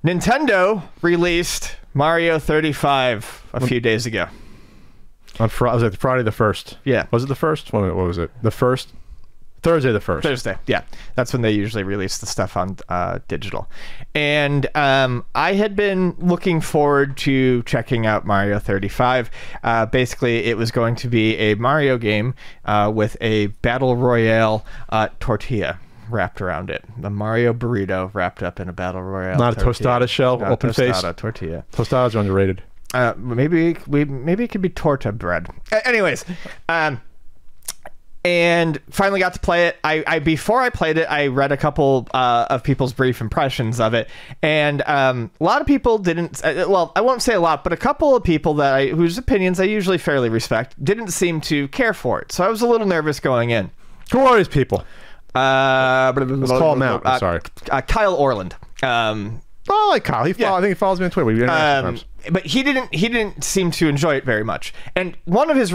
Nintendo released Mario 35 a few days ago. On Friday, was it Friday the 1st? Yeah. Was it the 1st? What was it? The 1st? Thursday the 1st. Thursday, yeah. That's when they usually release the stuff on digital. And I had been looking forward to checking out Mario 35. Basically, it was going to be a Mario game with a Battle Royale tortilla wrapped around it. The Mario burrito wrapped up in a Battle Royale Not tortilla. a tostada shell, Not open face. Tortilla. Tostadas are underrated. Maybe it could be torta bread. Anyways, and finally got to play it. I before I played it, I read a couple of people's brief impressions of it, and a lot of people didn't. Well, I won't say a lot, but a couple of people whose opinions I usually fairly respect didn't seem to care for it. So I was a little nervous going in. Who are these people? Let's call him out. I'm sorry. Kyle Orland. Oh, I like Kyle. I think he follows me on Twitter. We sometimes. But he didn't seem to enjoy it very much. And one of his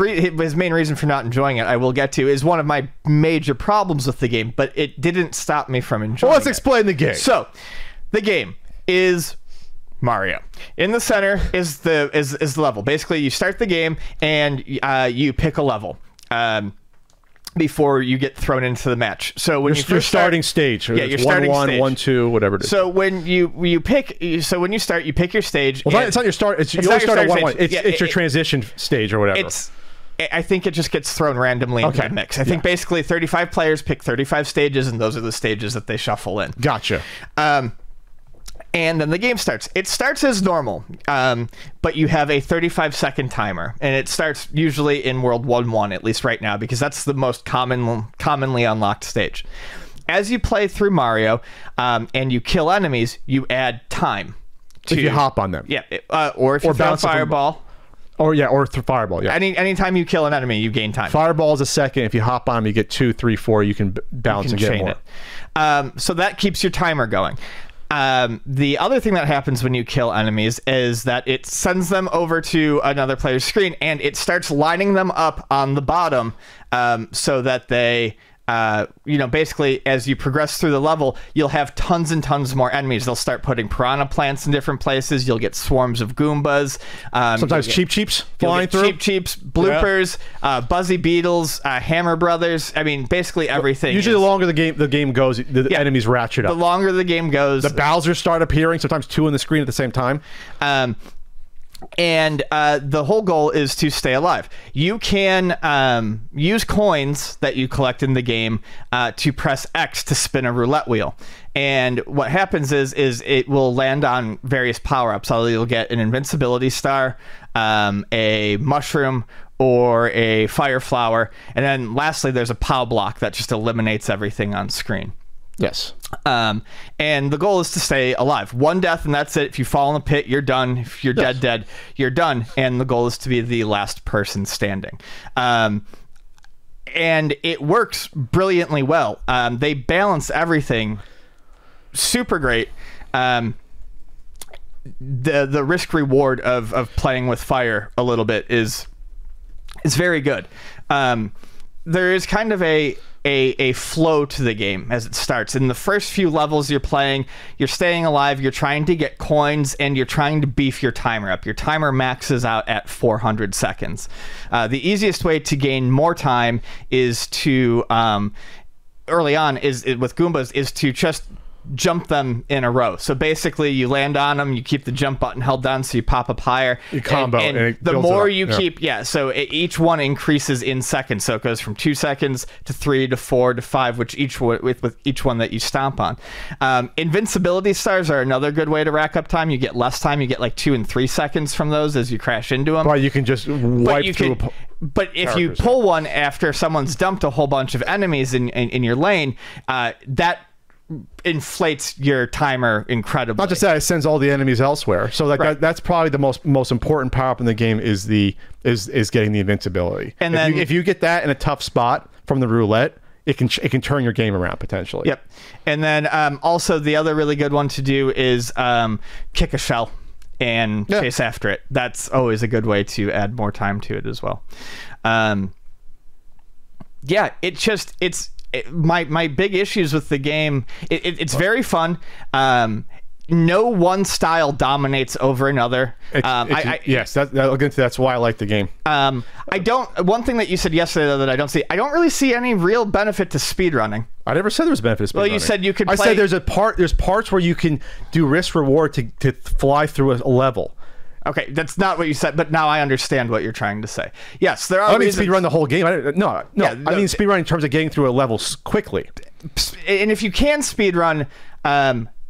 main reason for not enjoying it, I will get to, is one of my major problems with the game. But it didn't stop me from enjoying it. Well, let's explain the game. So, the game is Mario. In the center is the level. Basically, you start the game and you pick a level. Before you get thrown into the match. So when your starting stage. Yeah, your starting 1-1, 1-2, whatever it is. So when you pick, so when you start, you pick your stage. Well, it's not your start. You always start at 1-1. It's your transition stage or whatever. I think it just gets thrown randomly into the mix. I think basically 35 players pick 35 stages, and those are the stages that they shuffle in. Gotcha. And then the game starts. It starts as normal, but you have a 35-second timer, and it starts usually in World 1-1, at least right now, because that's the most commonly unlocked stage. As you play through Mario and you kill enemies, you add time. If you hop on them. Yeah, or if you throw a fireball. Or through fireball, yeah. Anytime you kill an enemy, you gain time. Fireball is a second. If you hop on them, you get 2, 3, 4. You can bounce and get more. It. So that keeps your timer going. The other thing that happens when you kill enemies is that it sends them over to another player's screen, and it starts lining them up on the bottom so that they, basically as you progress through the level, you'll have tons and tons more enemies. They'll start putting piranha plants in different places. You'll get swarms of Goombas. Sometimes Cheeps flying through. Cheeps, bloopers, Buzzy Beetles, Hammer Brothers. I mean, basically everything. Usually the longer the game goes, the enemies ratchet up. The longer the game goes. The Bowsers start appearing, sometimes 2 on the screen at the same time. And the whole goal is to stay alive. You can use coins that you collect in the game to press X to spin a roulette wheel. And what happens is it will land on various power-ups. So you'll get an invincibility star, a mushroom, or a fire flower. And then lastly, there's a POW block that just eliminates everything on screen. Yes. And the goal is to stay alive. 1 death, and that's it. If you fall in the pit, you're done. If you're dead, you're done. And the goal is to be the last person standing. And it works brilliantly well. They balance everything super great. The risk reward of playing with fire a little bit is very good. There is kind of a flow to the game as it starts. In the first few levels you're playing, you're staying alive, you're trying to get coins, and you're trying to beef your timer up. Your timer maxes out at 400 seconds. The easiest way to gain more time is to, early on, with Goombas, is to just jump them in a row. So basically you land on them, you keep the jump button held down so you pop up higher. You combo. And the more you keep, so each one increases in seconds. So it goes from 2 seconds to 3 to 4 to 5, with each one that you stomp on. Invincibility stars are another good way to rack up time. You get less time. You get like 2 and 3 seconds from those as you crash into them. But you can just wipe through But if you pull one after someone's dumped a whole bunch of enemies in your lane, that inflates your timer incredibly. Not just that, it sends all the enemies elsewhere. So like that's probably the most important power up in the game is getting the invincibility. And then if you get that in a tough spot from the roulette, it can turn your game around potentially. Yep. And then also the other really good one to do is kick a shell and chase after it. That's always a good way to add more time to it as well. My big issues with the game, it's very fun. no one style dominates over another. Yes, that's why I like the game. One thing that you said yesterday though, that I don't really see any real benefit to speedrunning. I never said there was benefit to speedrunning. Well, you said you could. I said there's parts where you can do risk reward to fly through a level. Okay, that's not what you said, but now I understand what you're trying to say. Yes, there are. I mean speedrun the whole game. I mean speedrun in terms of getting through a level quickly. And if you can speedrun,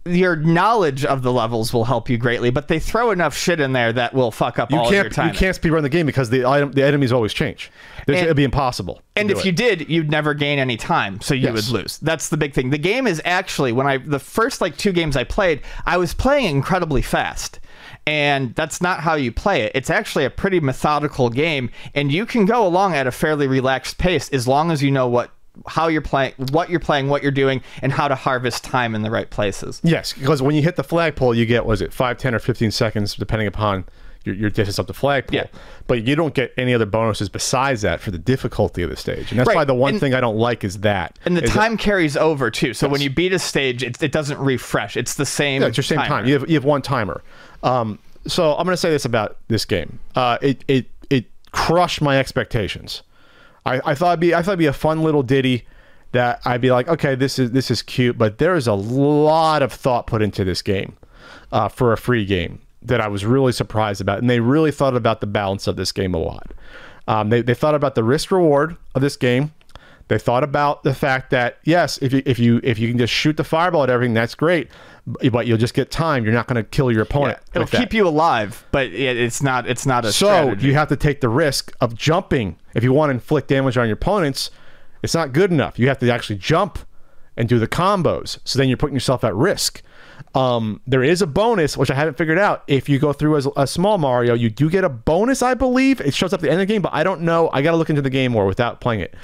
your knowledge of the levels will help you greatly, but they throw enough shit in there that will fuck up all of your time. You can't speedrun the game because the enemies always change. It'd be impossible. And if you did, you'd never gain any time, so you would lose. That's the big thing. The game is actually, the first like 2 games I played, I was playing incredibly fast. And that's not how you play it. It's actually a pretty methodical game, and you can go along at a fairly relaxed pace as long as you know how you're playing, what you're doing, and how to harvest time in the right places. Yes, because when you hit the flagpole, you get, 5, 10, or 15 seconds, depending upon your distance up the flagpole. Yeah. But you don't get any other bonuses besides that for the difficulty of the stage. And that's why the one thing I don't like is that. And the time carries over, too. So when you beat a stage, it doesn't refresh. It's the same it's your same time. You have one timer. So I'm going to say this about this game. It crushed my expectations. I thought it'd be a fun little ditty that I'd be like, okay, this is cute, but there is a lot of thought put into this game for a free game that I was really surprised about, and they really thought about the balance of this game a lot. They thought about the risk reward of this game. They thought about the fact that yes, if you can just shoot the fireball at everything, that's great, but you'll just get time. You're not going to kill your opponent. Yeah, it'll keep you alive, but it's not a strategy. So you have to take the risk of jumping if you want to inflict damage on your opponents. It's not good enough. You have to actually jump and do the combos. So then you're putting yourself at risk. There is a bonus, which I haven't figured out. If you go through as a small Mario, you do get a bonus, I believe. It shows up at the end of the game, but I don't know. I got to look into the game more without playing it.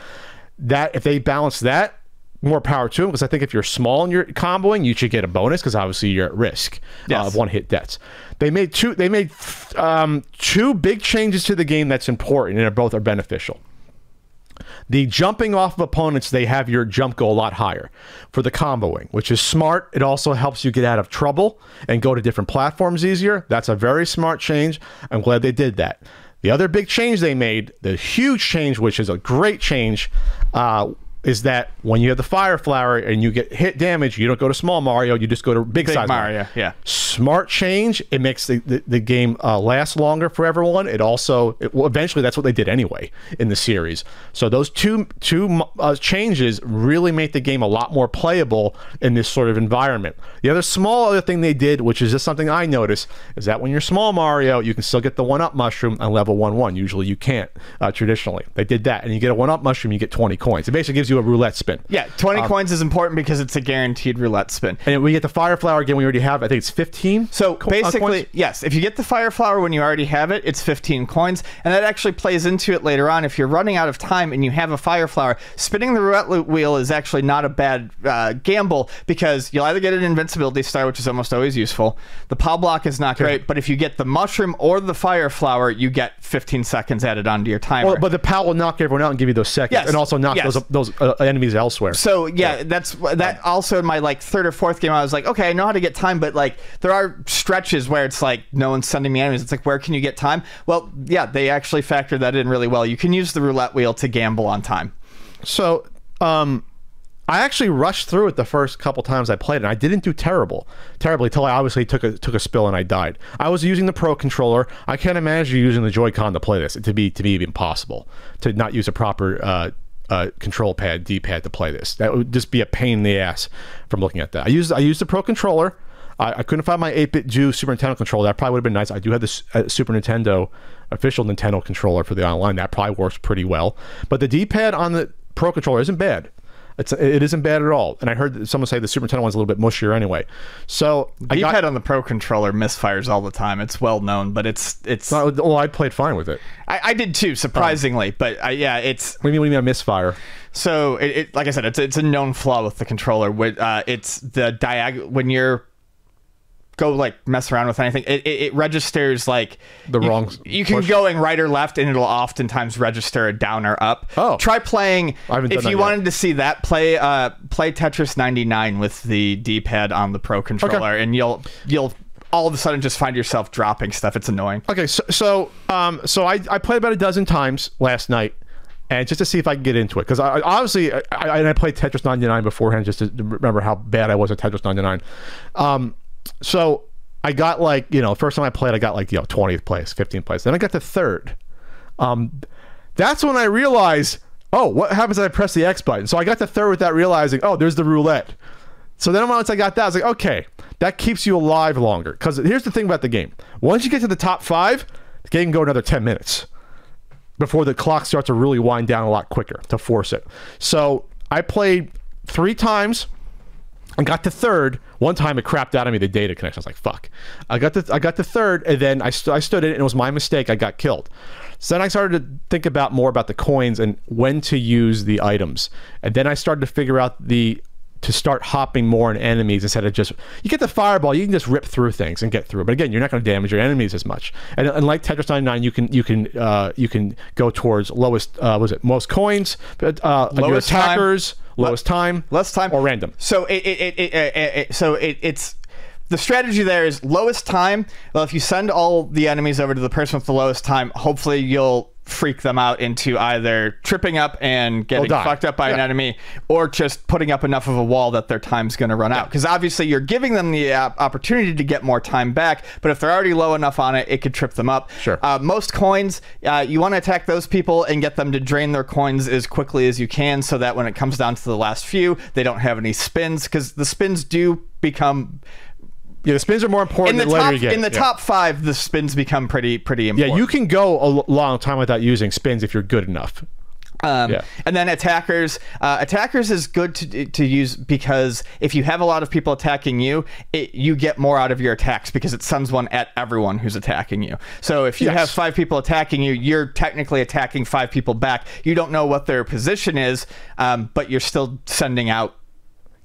That if they balance that, more power to them, because I think if you're small and you're comboing, you should get a bonus because obviously you're at risk of one-hit deaths. They made two big changes to the game that's important, and both are beneficial. The jumping off of opponents, they have your jump go a lot higher for the comboing, which is smart. It also helps you get out of trouble and go to different platforms easier. That's a very smart change. I'm glad they did that. The other big change they made, the huge change, which is a great change, is that when you have the fire flower and you get hit damage, you don't go to small Mario, you just go to big size Mario. Yeah. Smart change. It makes the game last longer for everyone. It also, eventually that's what they did anyway in the series. So those two changes really make the game a lot more playable in this sort of environment. The other thing they did, which is just something I noticed, is that when you're small Mario, you can still get the 1-up mushroom on level 1-1. Usually you can't traditionally. They did that, and you get a 1-up mushroom, you get 20 coins. It basically gives you a roulette spin. Yeah, 20 coins is important because it's a guaranteed roulette spin. And we get the fire flower again. We already have, I think it's 15. So basically, yes, if you get the fire flower when you already have it, it's 15 coins, and that actually plays into it later on. If you're running out of time and you have a fire flower, spinning the roulette wheel is actually not a bad gamble, because you'll either get an invincibility star, which is almost always useful. The POW block is not great, but if you get the mushroom or the fire flower, you get 15 seconds added onto your timer. Well, but the POW will knock everyone out and give you those seconds, and also knock those enemies elsewhere. So yeah, that also in my like third or fourth game, I was like, okay, I know how to get time, but like there are stretches where it's like no one's sending me enemies. It's like, where can you get time? Well, yeah, they actually factor that in really well. You can use the roulette wheel to gamble on time. So I actually rushed through it the first couple times I played it, and I didn't do terribly until I obviously took a spill and I died. I was using the Pro Controller. I can't imagine using the Joy-Con to play this. To be impossible to not use a proper control pad, D-pad to play this. That would just be a pain in the ass from looking at that. I used the Pro Controller. I couldn't find my 8-bit Jew Super Nintendo controller. That probably would have been nice. I do have this Super Nintendo, official Nintendo controller for the online. That probably works pretty well. But the D-pad on the Pro Controller isn't bad. It isn't bad at all. And I heard someone say the Super Nintendo one's a little bit mushier anyway. So D-pad on the Pro Controller misfires all the time. It's well known, but it's well, I played fine with it. I did too, surprisingly. But yeah, it's. What do you mean a misfire? So like I said, it's a known flaw with the controller. It's the when you're go like mess around with anything. It registers like the wrong. You can going right or left, and it'll oftentimes register a down or up. Oh, try playing. If you wanted to see that, play Tetris 99 with the D-pad on the Pro controller, and you'll all of a sudden just find yourself dropping stuff. It's annoying. Okay, so I played about a dozen times last night. And just to see if I can get into it, because I obviously I played Tetris 99 beforehand just to remember how bad I was at Tetris 99. So I got like, first time I played, I got like 20th place, 15th place. Then I got to third. That's when I realized, oh, what happens if I press the X button? So I got to third without realizing, oh, there's the roulette. So then once I got that, I was like, okay, that keeps you alive longer. Because here's the thing about the game: once you get to the top 5, the game can go another 10 minutes. Before the clock starts to really wind down a lot quicker to force it. So I played 3 times and got to third. One time it crapped out on me, the data connection. I was like, fuck. I got to third, and then I stood in it, and it was my mistake. I got killed. So then I started to think more about the coins and when to use the items. And then I started to figure out to start hopping more on enemies instead of just, you get the fireball, you can just rip through things and get through. But again, you're not going to damage your enemies as much. And like Tetris 99, you can go towards most coins, your attackers, lowest time, less time, or random. So it's the strategy there is lowest time. Well, if you send all the enemies over to the person with the lowest time, hopefully you'll freak them out into either tripping up and getting fucked up by an enemy, or just putting up enough of a wall that their time's going to run out. Because obviously you're giving them the opportunity to get more time back, but if they're already low enough on it, it could trip them up. Sure. Most coins, you want to attack those people and get them to drain their coins as quickly as you can, so that when it comes down to the last few, they don't have any spins, because the spins do become... Yeah, the spins are more important the later you get. In the top 5, the spins become pretty important. Yeah, you can go a long time without using spins if you're good enough. And then attackers. Attackers is good to use because if you have a lot of people attacking you, you get more out of your attacks because it sends one at everyone who's attacking you. So if you have 5 people attacking you, you're technically attacking 5 people back. You don't know what their position is, but you're still sending out.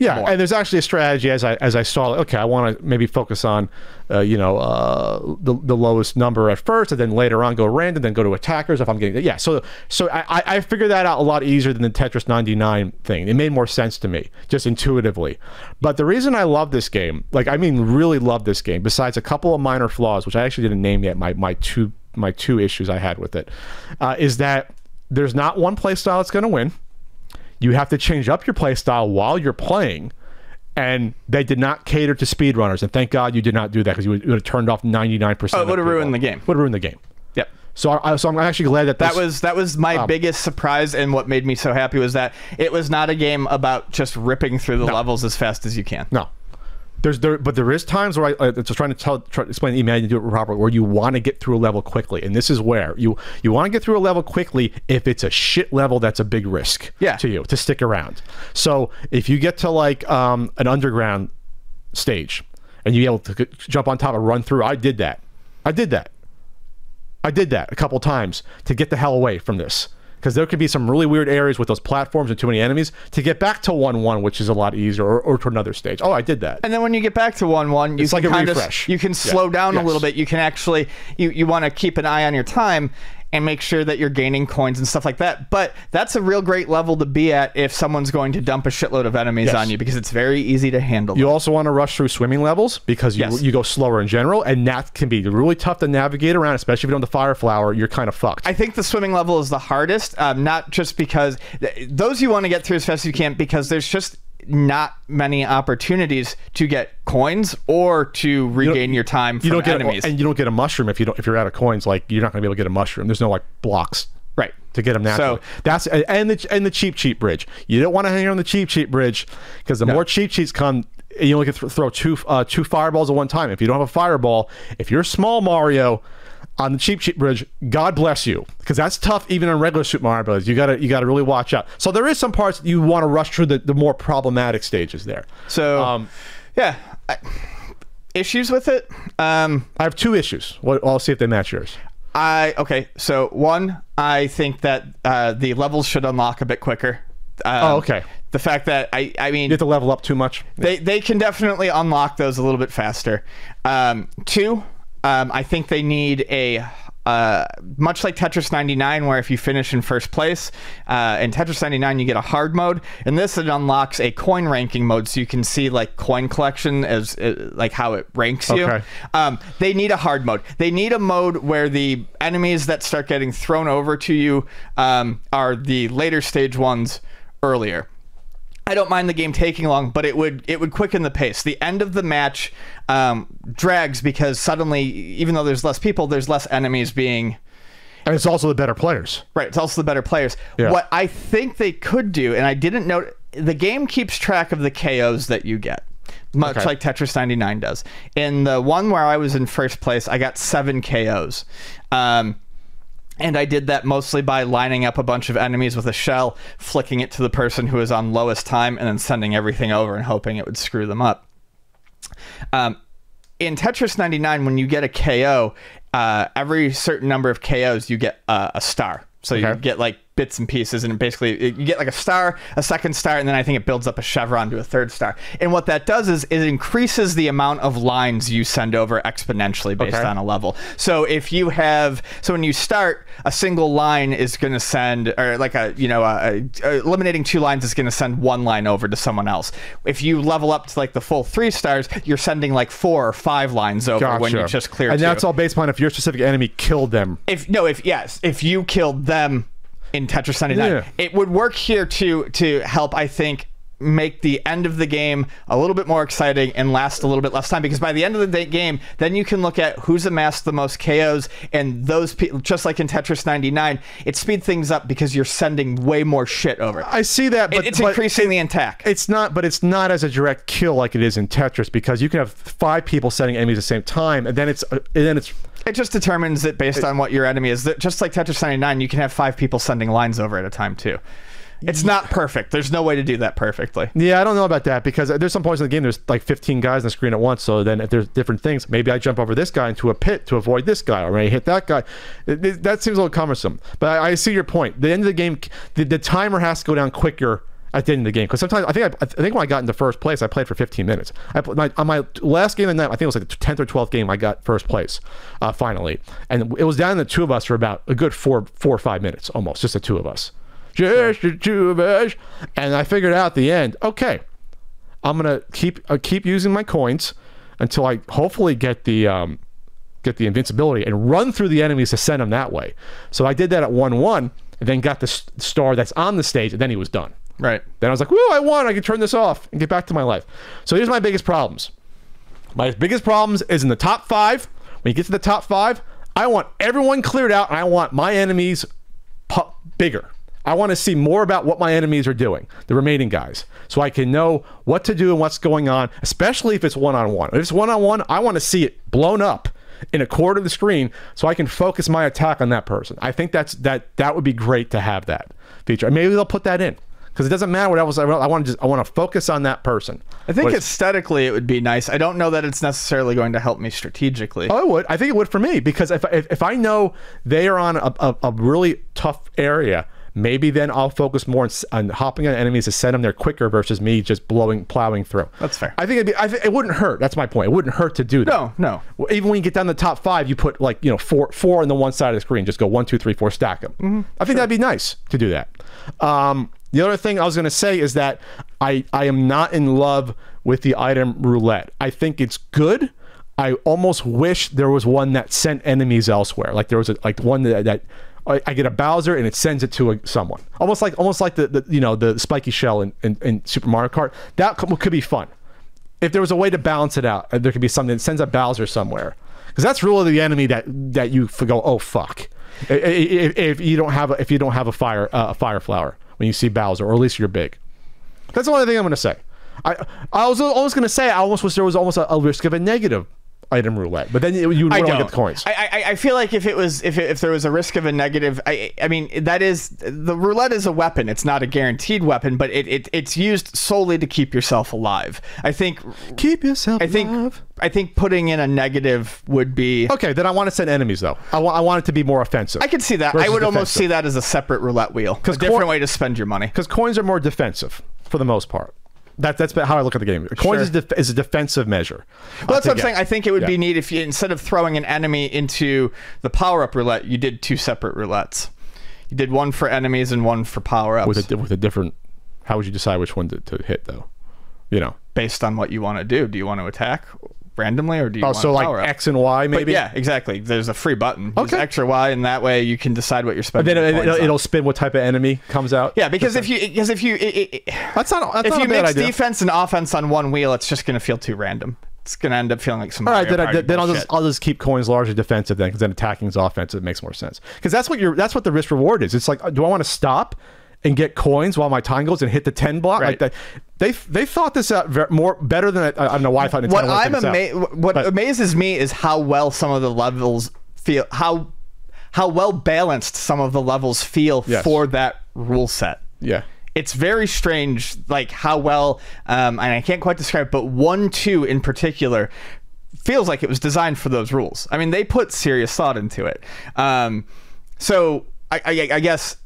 Yeah, and there's actually a strategy as I saw. Like, okay, I want to maybe focus on, the lowest number at first, and then later on go random, then go to attackers if I'm getting. Yeah, so I figured that out a lot easier than the Tetris 99 thing. It made more sense to me just intuitively. But the reason I love this game, really love this game, besides a couple of minor flaws, which I actually didn't name yet, my two issues I had with it, is that there's not one play style that's going to win. You have to change up your play style while you're playing, and they did not cater to speedrunners. And thank God you did not do that, because you would have turned off 99%. Oh, it would have ruined the game. Would have ruined the game. Yep. So I'm actually glad that was my biggest surprise, and what made me so happy was that it was not a game about just ripping through the levels as fast as you can. No. But there is times where I was trying to explain to you, man, you do it properly, where you want to get through a level quickly, and this is where you want to get through a level quickly if it's a shit level that's a big risk to you to stick around. So if you get to like an underground stage and you be able to jump on top and run through, I did that a couple times to get the hell away from this. Because there could be some really weird areas with those platforms and too many enemies to get back to 1-1, which is a lot easier, or to another stage. Oh, I did that. And then when you get back to 1-1, you can like a refresh. You can slow down a little bit. You can actually, you want to keep an eye on your time and make sure that you're gaining coins and stuff like that. But that's a real great level to be at if someone's going to dump a shitload of enemies on you, because it's very easy to handle. You also want to rush through swimming levels because you go slower in general, and that can be really tough to navigate around, especially if you don't have the fire flower. You're kind of fucked. I think the swimming level is the hardest, not just because those you want to get through as fast as you can, because there's just not many opportunities to get coins or to regain your time from enemies. And you don't get a mushroom if you're out of coins. Like, you're not going to be able to get a mushroom. There's no like blocks to get them naturally. So that's and the cheap bridge. You don't want to hang on the cheap bridge, because the more cheap cheats come, you only can throw two fireballs at one time. If you don't have a fireball, if you're small Mario on the cheap bridge, God bless you, because that's tough even on regular Super Mario Bros. You gotta really watch out. So there is some parts you want to rush through the more problematic stages there. So issues with it. I have 2 issues. I'll see if they match yours. So one, I think that the levels should unlock a bit quicker. Okay. The fact that I mean, you have to level up too much. They can definitely unlock those a little bit faster. 2, I think they need a much like Tetris 99, where if you finish in first place in Tetris 99 you get a hard mode. In this, it unlocks a coin ranking mode, so you can see like coin collection as like how it ranks you. Okay. They need a hard mode. They need a mode where the enemies that start getting thrown over to you are the later stage ones earlier. I don't mind the game taking long, but it would quicken the pace. The end of the match drags because suddenly, even though there's less people, there's less enemies being... And it's also the better players. Right, it's also the better players. Yeah. What I think they could do, and I didn't note, the game keeps track of the KOs that you get, much like Tetris 99 does. In the one where I was in first place, I got 7 KOs. And I did that mostly by lining up a bunch of enemies with a shell, flicking it to the person who is on lowest time, and then sending everything over and hoping it would screw them up. In Tetris 99, when you get a KO, every certain number of KOs, you get a star. So you get like bits and pieces, and basically you get like a star, a second star, and then I think it builds up a chevron to a third star. And what that does is it increases the amount of lines you send over exponentially based on a level. So if you have, so when you start, a single line is going to send, or like eliminating 2 lines is going to send 1 line over to someone else. If you level up to like the full 3 stars, you're sending like 4 or 5 lines over when you just clear 2. And that's all based on if your specific enemy killed them. If you killed them in Tetris 99. It would work here to help, I think, make the end of the game a little bit more exciting and last a little bit less time, because by the end of the game, then you can look at who's amassed the most KOs, and those people, just like in Tetris 99, it speeds things up because you're sending way more shit over. I see that, but it's increasing the attack. It's not as a direct kill like it is in Tetris, because you can have 5 people sending enemies at the same time, and then it's it just determines it based on what your enemy is. Just like Tetris 99, you can have 5 people sending lines over at a time too. It's not perfect. There's no way to do that perfectly. Yeah, I don't know about that, because there's some points in the game there's like 15 guys on the screen at once, so then if there's different things, maybe I jump over this guy into a pit to avoid this guy, or maybe hit that guy. That seems a little cumbersome. But I see your point. The end of the game, the timer has to go down quicker at the end of the game, because sometimes I think when I got into first place, I played for 15 minutes. On my last game of the night, I think it was like the 10th or 12th game, I got first place finally, and it was down to the 2 of us for about a good 4 or 5 minutes, almost just the 2 of us. Just the 2 of us. And I figured out at the end, okay, I'm gonna keep using my coins until I hopefully get the invincibility and run through the enemies to send them that way. So I did that at 1-1, and then got the star that's on the stage, and then he was done. Right. Then I was like, woo, I won. I can turn this off and get back to my life. So here's my biggest problems. My biggest problems is in the top 5. When you get to the top 5, I want everyone cleared out, and I want my enemies bigger. I want to see more about what my enemies are doing, the remaining guys, so I can know what to do and what's going on, especially if it's one-on-one. If it's one-on-one, I want to see it blown up in a quarter of the screen so I can focus my attack on that person. I think that would be great to have that feature. And maybe they'll put that in, because it doesn't matter what else. I want to focus on that person. I think aesthetically it would be nice. I don't know that it's necessarily going to help me strategically. Oh, it would. I think it would for me, because if I know they are on a really tough area, maybe then I'll focus more on hopping on enemies to send them there quicker versus me just plowing through. That's fair. I think it wouldn't hurt. That's my point. It wouldn't hurt to do that. No. Even when you get down to the top 5, you put like four on the one side of the screen. Just go 1, 2, 3, 4, stack them. Mm-hmm. I think that'd be nice to do that. The other thing I was going to say is that I am not in love with the item roulette. I think it's good. I almost wish there was one that sent enemies elsewhere. Like there was one that I get a Bowser and it sends it to someone. Almost like the spiky shell in Super Mario Kart. That could be fun. If there was a way to balance it out, there could be something that sends a Bowser somewhere, because that's really the enemy that you go, oh fuck. If you don't have a fire flower when you see Bowser, or at least you're big. That's the only thing I'm going to say. I was almost going to say I almost wish there was almost a risk of a negative item roulette, but then you would want to get the coins. I feel like if there was a risk of a negative, I mean, that is, the roulette is a weapon. It's not a guaranteed weapon, but it's used solely to keep yourself alive. I think keep yourself alive. I think putting in a negative would be okay. Then I want to send enemies though. I want it to be more offensive. I could see that. I would almost see that as a separate roulette wheel, a different way to spend your money. Because coins are more defensive. for the most part. That's how I look at the game. Coins is a defensive measure. Well, that's what I'm saying. I think it would be neat if you, instead of throwing an enemy into the power-up roulette, you did 2 separate roulettes. You did one for enemies and one for power-ups. With a different... How would you decide which one to hit, though? You know? Based on what you want to do. Do you want to attack randomly, or do you want to like X and Y, maybe? But yeah, exactly. There's a free button. Use X or Y, and that way you can decide what you're spending. And then it'll spin what type of enemy comes out. Yeah, because if you mix defense and offense on one wheel, it's just going to feel too random. It's going to end up feeling like some. All right, then I'll just keep coins largely defensive then, because then attacking is offensive. It makes more sense, because that's what the risk reward is. It's like, do I want to stop and get coins while my time goes and hit the 10 block? Right. Like that. They thought this out better than I don't know why I thought Nintendo What amazes me is how well some of the levels feel, how well balanced some of the levels feel for that rule set. Yeah. It's very strange, like how well, and I can't quite describe it, but 1-2 in particular feels like it was designed for those rules. I mean, they put serious thought into it. So I guess...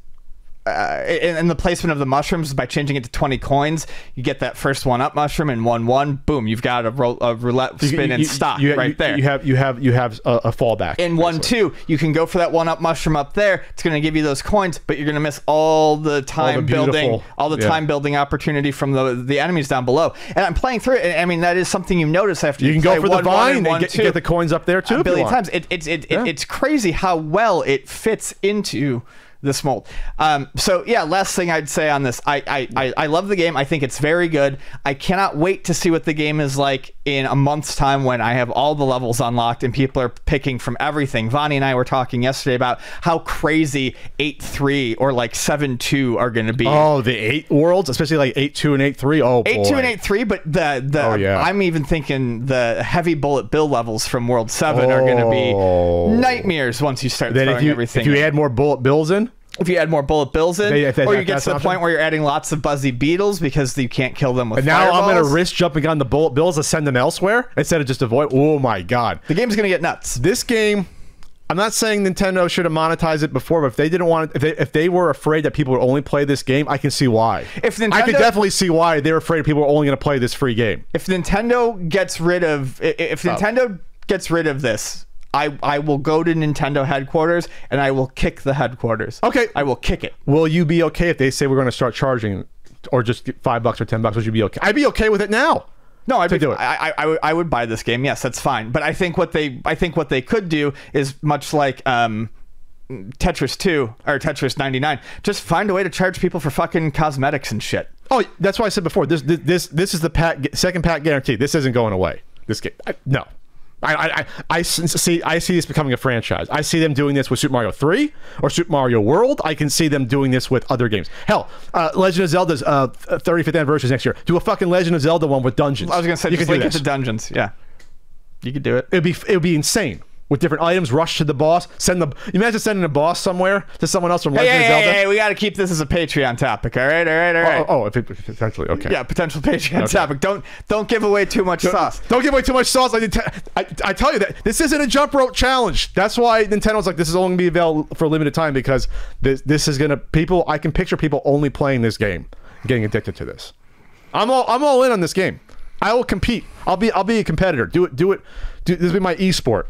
in the placement of the mushrooms, by changing it to 20 coins, you get that first 1-up mushroom, and 1-1, boom, you've got a roulette spin in stock right there. You have a fallback. In 1-2, you can go for that 1-up mushroom up there. It's going to give you those coins, but you're going to miss all the time building opportunity from the enemies down below. And I'm playing through it, and I mean, that is something you notice after you can go for the vine and get the coins up there too. A billion times. It's crazy how well it fits into this mold. So yeah, last thing I'd say on this, I love the game. I think it's very good. I cannot wait to see what the game is like in a month's time when I have all the levels unlocked and people are picking from everything. Vonnie and I were talking yesterday about how crazy 8.3 or like 7.2 are going to be. Oh, the 8 worlds, especially like 8.2 and 8.3. Oh, 8.2 and 8.3, but I'm even thinking the heavy bullet bill levels from World 7 are going to be nightmares once you start throwing everything. If you add more bullet bills in, or you get to the point where you're adding lots of buzzy beetles because you can't kill them with fireballs. Now I'm going to risk jumping on the bullet bills to send them elsewhere instead of just avoid. Oh my god, the game's going to get nuts. This game, I'm not saying Nintendo should have monetized it before, but if they didn't want it, if they were afraid that people would only play this game, I can see why. I could definitely see why they were afraid people were only going to play this free game. If Nintendo gets rid of this, I will go to Nintendo headquarters and I will kick the headquarters. Okay. I will kick it. Will you be okay if they say we're going to start charging, or just $5 or $10? Would you be okay? I'd be okay with it now. No, I would buy this game. Yes, that's fine. But I think what they could do is much like Tetris 2 or Tetris 99. Just find a way to charge people for fucking cosmetics and shit. Oh, that's why I said before. This is the second pack guarantee. This isn't going away. This game, no. I see this becoming a franchise. I see them doing this with Super Mario 3 or Super Mario World. I can see them doing this with other games. Hell, Legend of Zelda's 35th anniversary next year. Do a fucking Legend of Zelda one with dungeons. I was gonna say, you just link it to dungeons. Yeah, you could do it. It would be insane. With different items, rush to the boss, imagine sending a boss somewhere to someone else from Legend of Zelda. Hey, we got to keep this as a Patreon topic, all right. Oh, potentially, okay. Yeah, potential Patreon topic. Don't give away too much sauce. Don't give away too much sauce. I tell you that this isn't a jump rope challenge. That's why Nintendo's like, this is only going to be available for a limited time, because this is going to I can picture people only playing this game, getting addicted to this. I'm all in on this game. I will compete. I'll be a competitor. Do it. This will be my esport.